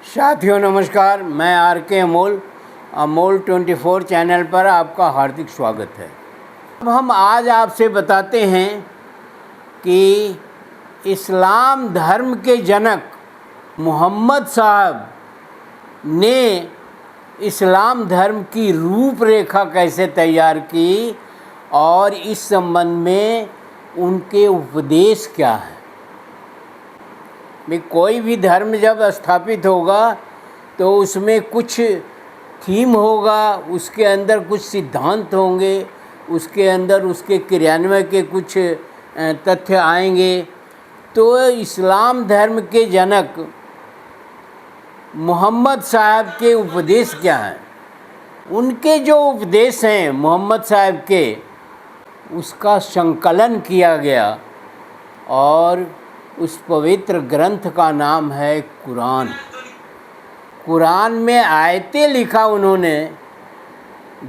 साथियों नमस्कार, मैं आर के अमोल 24 चैनल पर आपका हार्दिक स्वागत है। अब हम आज आपसे बताते हैं कि इस्लाम धर्म के जनक मोहम्मद साहब ने इस्लाम धर्म की रूपरेखा कैसे तैयार की और इस संबंध में उनके उपदेश क्या हैं। कोई भी धर्म जब स्थापित होगा तो उसमें कुछ थीम होगा, उसके अंदर कुछ सिद्धांत होंगे, उसके अंदर उसके क्रियान्वयन के कुछ तथ्य आएंगे। तो इस्लाम धर्म के जनक मोहम्मद साहब के उपदेश क्या हैं, उनके जो उपदेश हैं मोहम्मद साहब के, उसका संकलन किया गया और उस पवित्र ग्रंथ का नाम है कुरान। कुरान में आयतें लिखा उन्होंने,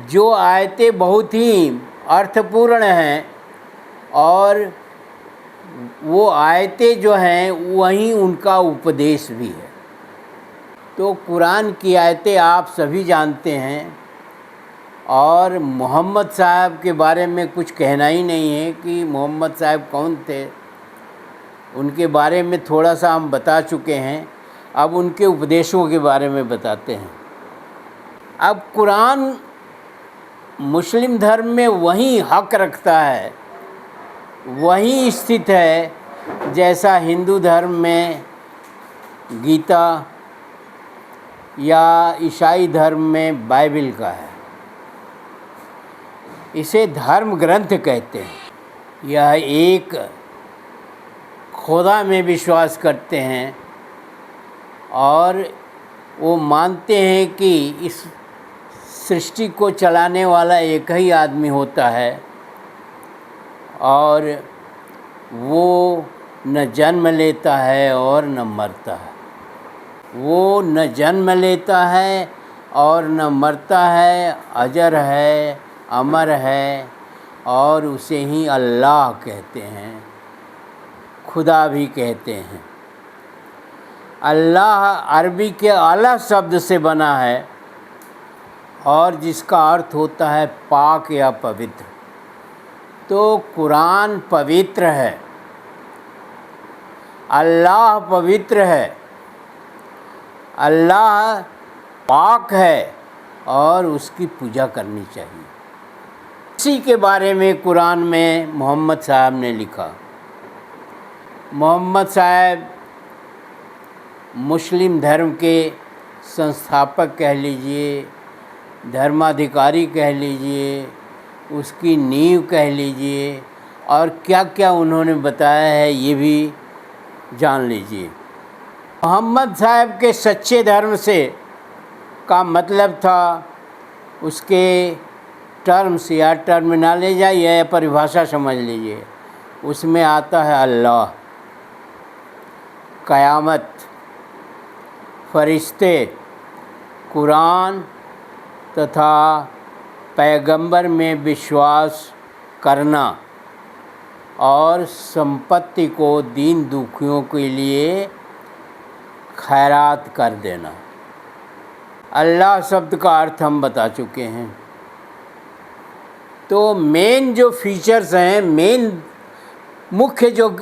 जो आयतें बहुत ही अर्थपूर्ण हैं और वो आयतें जो हैं वहीं उनका उपदेश भी है। तो कुरान की आयतें आप सभी जानते हैं और मोहम्मद साहब के बारे में कुछ कहना ही नहीं है कि मोहम्मद साहब कौन थे। उनके बारे में थोड़ा सा हम बता चुके हैं, अब उनके उपदेशों के बारे में बताते हैं। अब कुरान मुस्लिम धर्म में वहीं हक रखता है, वहीं स्थित है जैसा हिंदू धर्म में गीता या ईसाई धर्म में बाइबिल का है। इसे धर्म ग्रंथ कहते हैं। यह एक खुदा में विश्वास करते हैं और वो मानते हैं कि इस सृष्टि को चलाने वाला एक ही आदमी होता है और वो न जन्म लेता है और न मरता है। वो न जन्म लेता है और न मरता है, अजर है, अमर है और उसे ही अल्लाह कहते हैं, खुदा भी कहते हैं। अल्लाह अरबी के अल्लाह शब्द से बना है और जिसका अर्थ होता है पाक या पवित्र। तो कुरान पवित्र है, अल्लाह पवित्र है, अल्लाह पाक है और उसकी पूजा करनी चाहिए। इसी के बारे में कुरान में मोहम्मद साहब ने लिखा। मोहम्मद साहब मुस्लिम धर्म के संस्थापक कह लीजिए, धर्माधिकारी कह लीजिए, उसकी नींव कह लीजिए और क्या क्या उन्होंने बताया है ये भी जान लीजिए। मोहम्मद साहब के सच्चे धर्म से का मतलब था, उसके टर्म्स या टर्मिनोलॉजी या परिभाषा समझ लीजिए। उसमें आता है अल्लाह, क़यामत, फरिश्ते, कुरान तथा पैगंबर में विश्वास करना और संपत्ति को दीन दुखियों के लिए खैरात कर देना। अल्लाह शब्द का अर्थ हम बता चुके हैं। तो मेन जो फीचर्स हैं, मेन मुख्य जो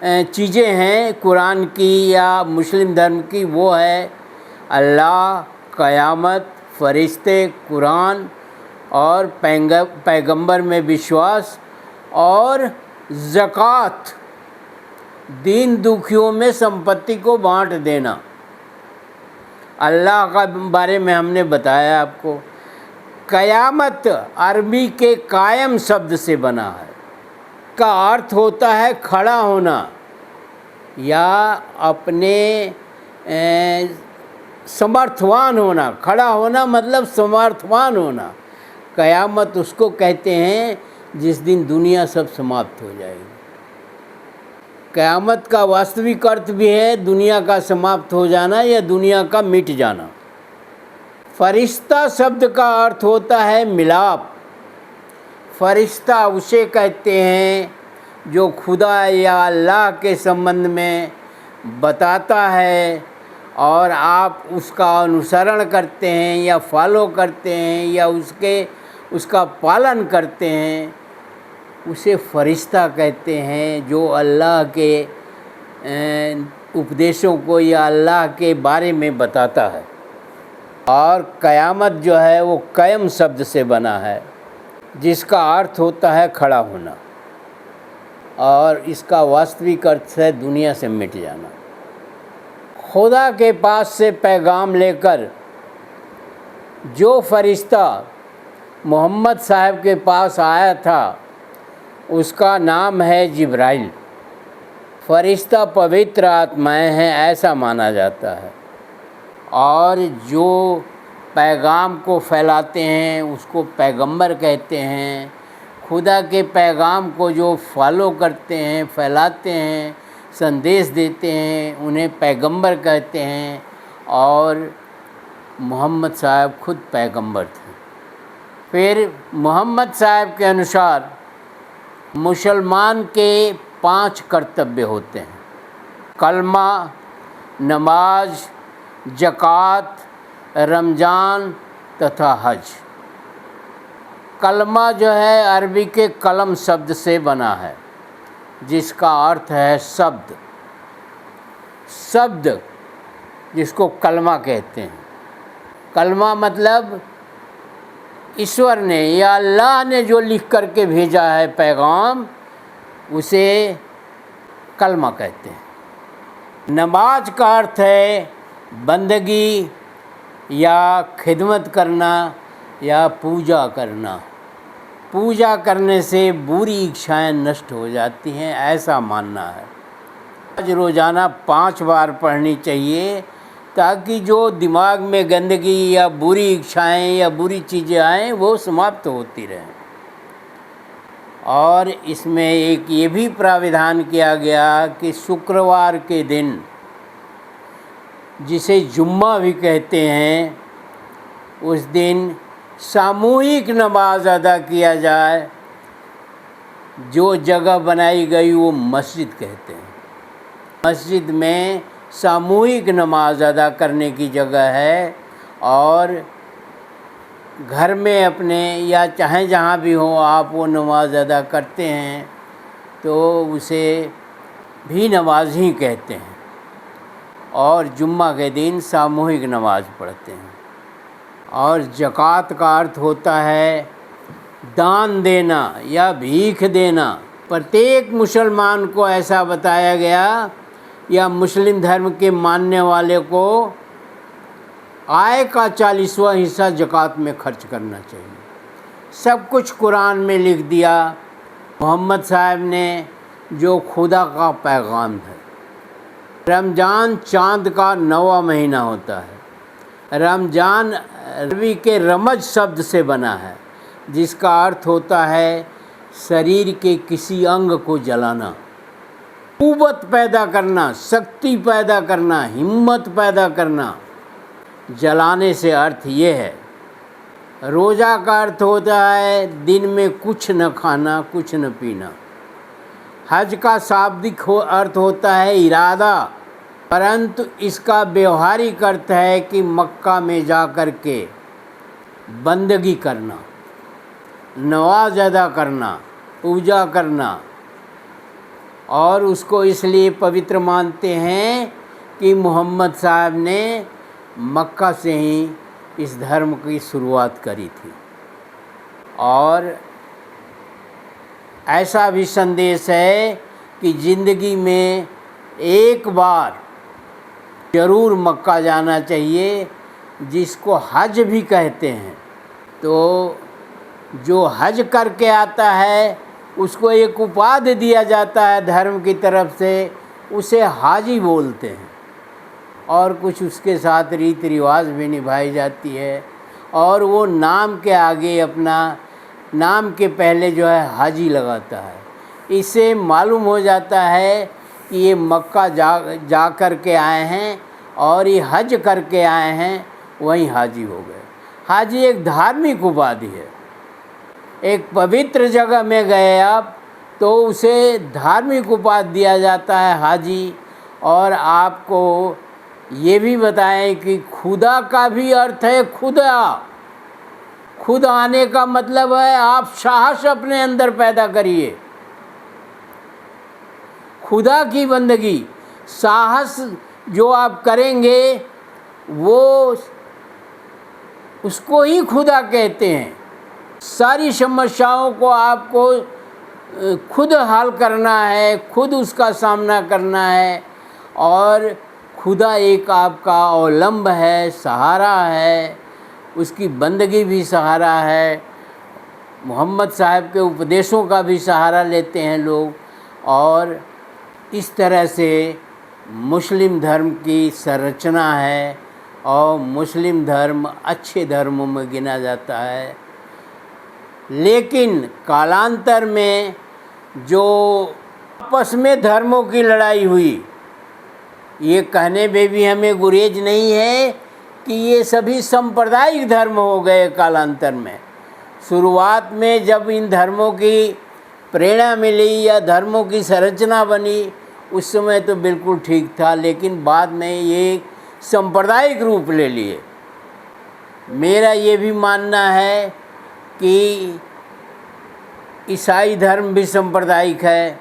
चीज़ें हैं कुरान की या मुस्लिम धर्म की, वो है अल्लाह, क़यामत, फरिश्ते, कुरान और पैगंबर में विश्वास और ज़कात, दीन दुखियों में संपत्ति को बांट देना। अल्लाह का बारे में हमने बताया आपको। क़यामत अरबी के कायम शब्द से बना है, का अर्थ होता है खड़ा होना या अपने समर्थवान होना। खड़ा होना मतलब समर्थवान होना। क़यामत उसको कहते हैं जिस दिन दुनिया सब समाप्त हो जाएगी। क़यामत का वास्तविक अर्थ भी है दुनिया का समाप्त हो जाना या दुनिया का मिट जाना। फरिश्ता शब्द का अर्थ होता है मिलाप। फरिश्ता उसे कहते हैं जो खुदा या अल्लाह के संबंध में बताता है और आप उसका अनुसरण करते हैं या फॉलो करते हैं या उसका पालन करते हैं, उसे फरिश्ता कहते हैं, जो अल्लाह के उपदेशों को या अल्लाह के बारे में बताता है। और क़यामत जो है वो क़यम शब्द से बना है, जिसका अर्थ होता है खड़ा होना, और इसका वास्तविक अर्थ है दुनिया से मिट जाना। खुदा के पास से पैगाम लेकर जो फरिश्ता मोहम्मद साहब के पास आया था, उसका नाम है जिब्राइल। फरिश्ता पवित्र आत्माएं हैं, ऐसा माना जाता है। और जो पैगाम को फैलाते हैं उसको पैगंबर कहते हैं। खुदा के पैगाम को जो फॉलो करते हैं, फैलाते हैं, संदेश देते हैं, उन्हें पैगंबर कहते हैं। और मोहम्मद साहब खुद पैगंबर थे। फिर मोहम्मद साहब के अनुसार मुसलमान के 5 कर्तव्य होते हैं: कलमा, नमाज, ज़कात, रमज़ान तथा हज। कलमा जो है अरबी के कलम शब्द से बना है, जिसका अर्थ है शब्द। शब्द जिसको कलमा कहते हैं। कलमा मतलब ईश्वर ने या अल्लाह ने जो लिख करके भेजा है पैगाम, उसे कलमा कहते हैं। नमाज का अर्थ है बंदगी या खिदमत करना या पूजा करना। पूजा करने से बुरी इच्छाएं नष्ट हो जाती हैं, ऐसा मानना है। आज रोज़ाना 5 बार पढ़नी चाहिए, ताकि जो दिमाग में गंदगी या बुरी इच्छाएं या बुरी चीज़ें आएँ वो समाप्त होती रहें। और इसमें एक ये भी प्राविधान किया गया कि शुक्रवार के दिन, जिसे जुम्मा भी कहते हैं, उस दिन सामूहिक नमाज अदा किया जाए। जो जगह बनाई गई वो मस्जिद कहते हैं। मस्जिद में सामूहिक नमाज अदा करने की जगह है, और घर में अपने या चाहे जहाँ भी हो आप वो नमाज अदा करते हैं, तो उसे भी नमाज ही कहते हैं। और जुम्मा के दिन सामूहिक नमाज पढ़ते हैं। और ज़कात का अर्थ होता है दान देना या भीख देना। प्रत्येक मुसलमान को ऐसा बताया गया, या मुस्लिम धर्म के मानने वाले को आय का 40वां हिस्सा ज़कात में खर्च करना चाहिए। सब कुछ कुरान में लिख दिया। मोहम्मद साहब ने जो खुदा का पैगाम है। रमज़ान चाँद का 9वां महीना होता है। रमज़ान अरबी के रमज शब्द से बना है, जिसका अर्थ होता है शरीर के किसी अंग को जलाना, कुव्वत पैदा करना, शक्ति पैदा करना, हिम्मत पैदा करना। जलाने से अर्थ ये है। रोज़ा का अर्थ होता है दिन में कुछ न खाना, कुछ न पीना। हज का शाब्दिक अर्थ होता है इरादा, परंतु इसका व्यवहारिक अर्थ है कि मक्का में जा कर के बंदगी करना, नमाज अदा करना, पूजा करना। और उसको इसलिए पवित्र मानते हैं कि मोहम्मद साहब ने मक्का से ही इस धर्म की शुरुआत करी थी। और ऐसा भी संदेश है कि ज़िंदगी में एक बार ज़रूर मक्का जाना चाहिए, जिसको हज भी कहते हैं। तो जो हज करके आता है उसको एक उपाधि दिया जाता है धर्म की तरफ से, उसे हाजी बोलते हैं। और कुछ उसके साथ रीति रिवाज भी निभाई जाती है, और वो नाम के आगे अपना नाम के पहले जो है हाजी लगाता है। इससे मालूम हो जाता है कि ये मक्का जा कर के आए हैं और ये हज करके आए हैं, वहीं हाजी हो गए। हाजी एक धार्मिक उपाधि है। एक पवित्र जगह में गए आप तो उसे धार्मिक उपाधि दिया जाता है हाजी। और आपको ये भी बताएं कि खुदा का भी अर्थ है खुदा। खुद आने का मतलब है आप साहस अपने अंदर पैदा करिए। खुदा की बंदगी, साहस जो आप करेंगे वो उसको ही खुदा कहते हैं। सारी समस्याओं को आपको खुद हल करना है, खुद उसका सामना करना है। और खुदा एक आपका अवलंब है, सहारा है, उसकी बंदगी भी सहारा है। मोहम्मद साहब के उपदेशों का भी सहारा लेते हैं लोग। और इस तरह से मुस्लिम धर्म की संरचना है और मुस्लिम धर्म अच्छे धर्मों में गिना जाता है। लेकिन कालांतर में जो आपस में धर्मों की लड़ाई हुई, ये कहने में भी हमें गुरेज नहीं है कि ये सभी सांप्रदायिक धर्म हो गए कालांतर में। शुरुआत में जब इन धर्मों की प्रेरणा मिली या धर्मों की संरचना बनी, उस समय तो बिल्कुल ठीक था, लेकिन बाद में ये सांप्रदायिक रूप ले लिए। मेरा ये भी मानना है कि ईसाई धर्म भी सांप्रदायिक है,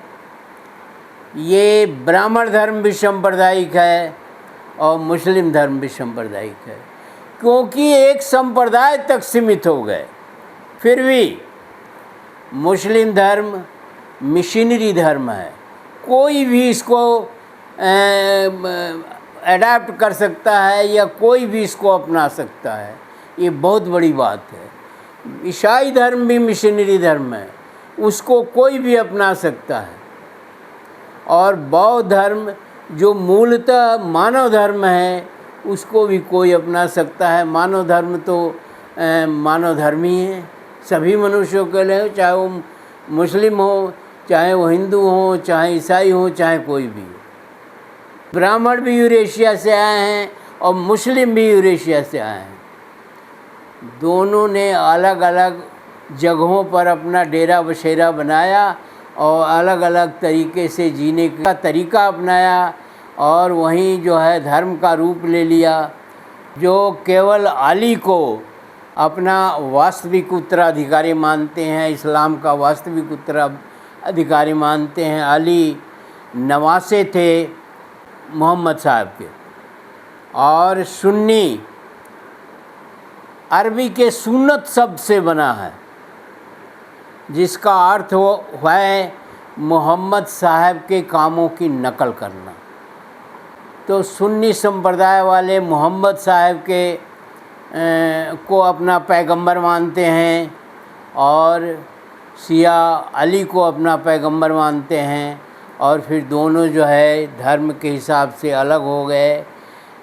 ये ब्राह्मण धर्म भी सांप्रदायिक है और मुस्लिम धर्म भी सांप्रदायिक है, क्योंकि एक संप्रदाय तक सीमित हो गए। फिर भी मुस्लिम धर्म मिशनरी धर्म है, कोई भी इसको अडैप्ट कर सकता है या कोई भी इसको अपना सकता है, ये बहुत बड़ी बात है। ईसाई धर्म भी मिशनरी धर्म है, उसको कोई भी अपना सकता है। और बौद्ध धर्म जो मूलतः मानव धर्म है, उसको भी कोई अपना सकता है। मानव धर्म तो मानव धर्म ही है, सभी मनुष्यों के लिए, चाहे वो मुस्लिम हो, चाहे वो हिंदू हो, चाहे ईसाई हो, चाहे कोई भी हो। ब्राह्मण भी यूरेशिया से आए हैं और मुस्लिम भी यूरेशिया से आए हैं। दोनों ने अलग अलग जगहों पर अपना डेरा बसेरा बनाया और अलग अलग तरीके से जीने का तरीका अपनाया और वहीं जो है धर्म का रूप ले लिया। जो केवल अली को अपना वास्तविक उत्तराधिकारी मानते हैं, इस्लाम का वास्तविक उत्तराधिकारी मानते हैं। अली नवासे थे मोहम्मद साहब के। और सुन्नी अरबी के सुन्नत शब्द से बना है, जिसका अर्थ है मोहम्मद साहब के कामों की नकल करना। तो सुन्नी संप्रदाय वाले मोहम्मद साहब के को अपना पैगंबर मानते हैं और शिया अली को अपना पैगंबर मानते हैं। और फिर दोनों जो है धर्म के हिसाब से अलग हो गए,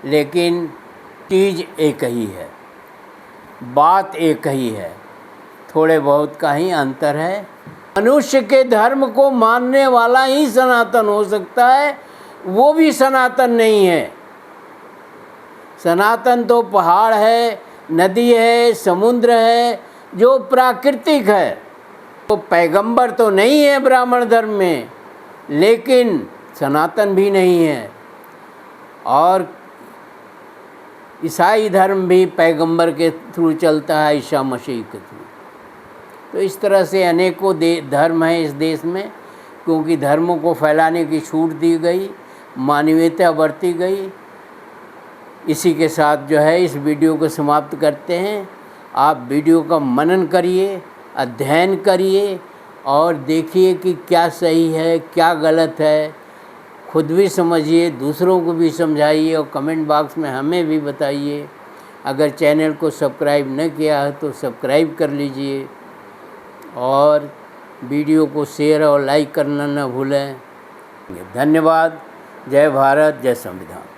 लेकिन चीज़ एक ही है, बात एक ही है, थोड़े बहुत का ही अंतर है। मनुष्य के धर्म को मानने वाला ही सनातन हो सकता है, वो भी सनातन नहीं है। सनातन तो पहाड़ है, नदी है, समुद्र है, जो प्राकृतिक है। तो पैगंबर तो नहीं है ब्राह्मण धर्म में, लेकिन सनातन भी नहीं है। और ईसाई धर्म भी पैगंबर के थ्रू चलता है, ईसा मसीह के थ्रू। तो इस तरह से अनेकों धर्म हैं इस देश में, क्योंकि धर्मों को फैलाने की छूट दी गई, मानवीयता बरती गई। इसी के साथ जो है इस वीडियो को समाप्त करते हैं। आप वीडियो का मनन करिए, अध्ययन करिए और देखिए कि क्या सही है, क्या गलत है। खुद भी समझिए, दूसरों को भी समझाइए और कमेंट बॉक्स में हमें भी बताइए। अगर चैनल को सब्सक्राइब न किया है तो सब्सक्राइब कर लीजिए और वीडियो को शेयर और लाइक करना न भूलें। धन्यवाद। जय भारत, जय संविधान।